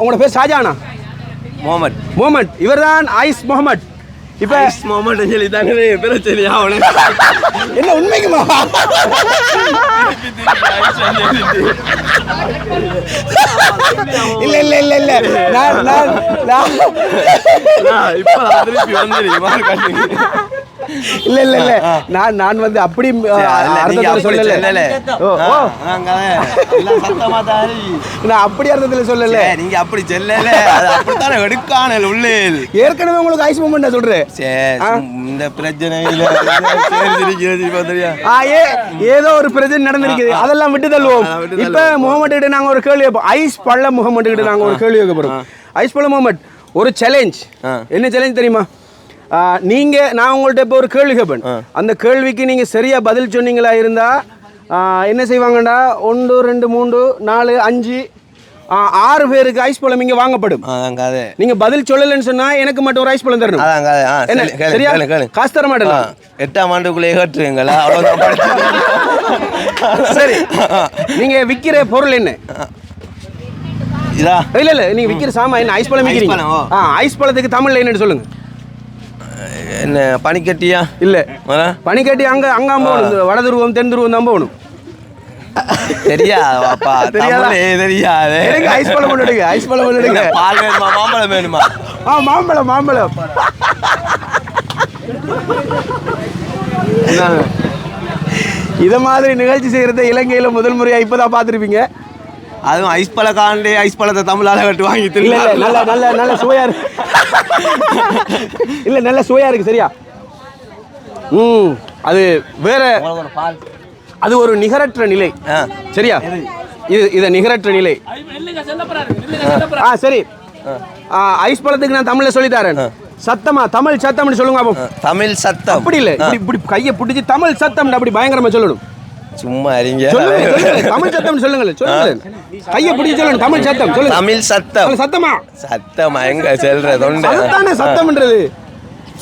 உங்களோட பேர் ஷாஜானா? முகமது. முகமது. இவர்தான் ஐஸ் முகமது. இப்போ ஐஸ் முகமது சொல்லி தானே பிரச்சனையா அவனுக்கு? என்ன உண்மைக்குமா? இல்ல இல்ல இல்ல இல்ல நான் நான் நான் இப்ப திருப்பி வந்துடுறேன். இல்ல இல்ல இல்ல நான் வந்து அப்படி அர்த்தத்துல சொல்லல. ஓ சத்தமா தாரி நான் அப்படி அர்த்தத்துல சொல்லல. நீங்க அப்படி சொல்லல. அது அப்படித்தானே எடுக்கானல் உள்ளே. ஏற்கனவே உங்களுக்கு ஐஸ் மூமெண்ட் நான் சொல்றேன். இந்த பிரச்சனையில ஏதோ ஒரு பிரச்சனை நடந்திருக்குது, அதெல்லாம் விட்டு தள்ளுவோம். இப்ப முகமது கிட்ட நாங்க ஒரு கேள்வி வைப்போம். ஐஸ் பள்ள முகமது கிட்ட நாங்க ஒரு கேள்வி வைக்க போறோம். ஐஸ் பள்ள முகமது ஒரு சேலஞ்ச். என்ன சேலஞ்ச் தெரியுமா? நீங்க நான் உங்கள்ட்ட இப்போ ஒரு கேள்வி கேட்பேன். அந்த கேள்விக்கு நீங்க சரியா பதில் சொன்னீங்களா இருந்தா என்ன செய்வாங்கடா, 1 2 3 4 5 6 பேருக்கு ஐஸ் பழம் இங்க வாங்கப்படும். நீங்க பதில் சொல்லலன்னு சொன்னா எனக்கு மட்டும் ஒரு ஐஸ் பழம் தரணும். சரியா? காசு தர மாட்டேன். 8ஆம் ஆண்டுக்குள்ளே ஏற்றுவீங்களா? சரி, நீங்க விக்கிற பொருள் என்ன? இதா இல்ல இல்ல நீங்க விக்கிற சாமா என்ன? ஐஸ் பழம் விக்கிறீங்க. ஐஸ் பழத்துக்கு தமிழ்ல என்னன்னு சொல்லுங்க. என்ன பனிக்கட்டியா? இல்ல பனிக்கட்டி அங்க அங்க போகணும். வட துருவம் தென் துருவம் தான் போகணும். தெரியாதாப்பா? தெரியாது. ஐஸ் பழம் எடுங்க. ஐஸ் பழம் எடுங்க. பால் வேணுமா மாம்பழம் வேணுமா? மாம்பழம் மாம்பழம். இத மாதிரி நிகழ்ச்சி செய்யறத இலங்கையில முதல் முறையா இப்பதான் பார்த்திருப்பீங்க. அதுவும் ஐஸ் பழ காண்டே ஐஸ் பழத்தை தமிழால கட்டு வாங்கி தெரியல. நல்ல நல்ல நல்ல சுவையா இருக்கு. இல்ல நல்ல சுவையா இருக்கு. சரியா? அது வேற, அது ஒரு நிகரற்ற நிலை. சரியா? இது நிகரற்ற நிலை. சரி, ஐஸ் பழத்துக்கு நான் தமிழ்ல சொல்லி தரேன். சத்தமா தமிழ் சத்தம்னு சொல்லுங்க. தமிழ் சத்தம் அப்படி இல்ல, இப்படி கையை பிடிச்சி தமிழ் சத்தம் அப்படி பயங்கரமா சொல்லணும். சும்மா அறிங்க. தமிழ் சத்தம் சொல்லுங்க. சொல்லுங்க, கையை பிடிச்சி சொல்லுங்க. தமிழ் சத்தம் சொல்லுங்க. தமிழ் சத்தம். சத்தமா சத்தமா எங்க சொல்றது? அதுதானே சத்தம்ன்றது.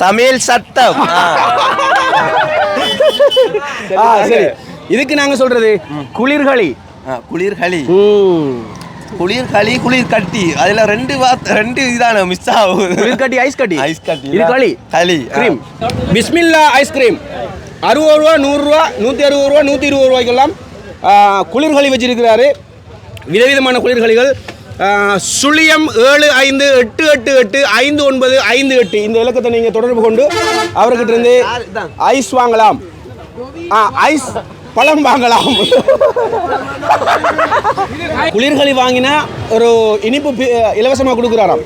தமிழ் சத்தம். சரி, இதுக்கு நாங்க சொல்றது குளிர்களி. குளிர்களி. குளிர்களி குளிர் கட்டி. அதுல ரெண்டு இதான மிஸ் ஆகுது. குளிர் கட்டி ஐஸ் கட்டி. ஐஸ் கட்டி இது களி. களி கிரீம். பிஸ்மில்லா ஐஸ்கிரீம் 60 ரூபா 100 ரூபா 160 ரூபா 120 ரூபாய்க்கெல்லாம் குளிர்களி வச்சிருக்கிறாரு. விதவிதமான குளிர்களிகள். 07588859558 இந்த இலக்கத்தை நீங்க தொடர்பு கொண்டு அவர்கிட்ட இருந்து ஐஸ் வாங்கலாம். ஐஸ் பழம் வாங்கலாம். குளிர்களி வாங்கினா ஒரு இனிப்பு இலவசமாக கொடுக்குறாராம்.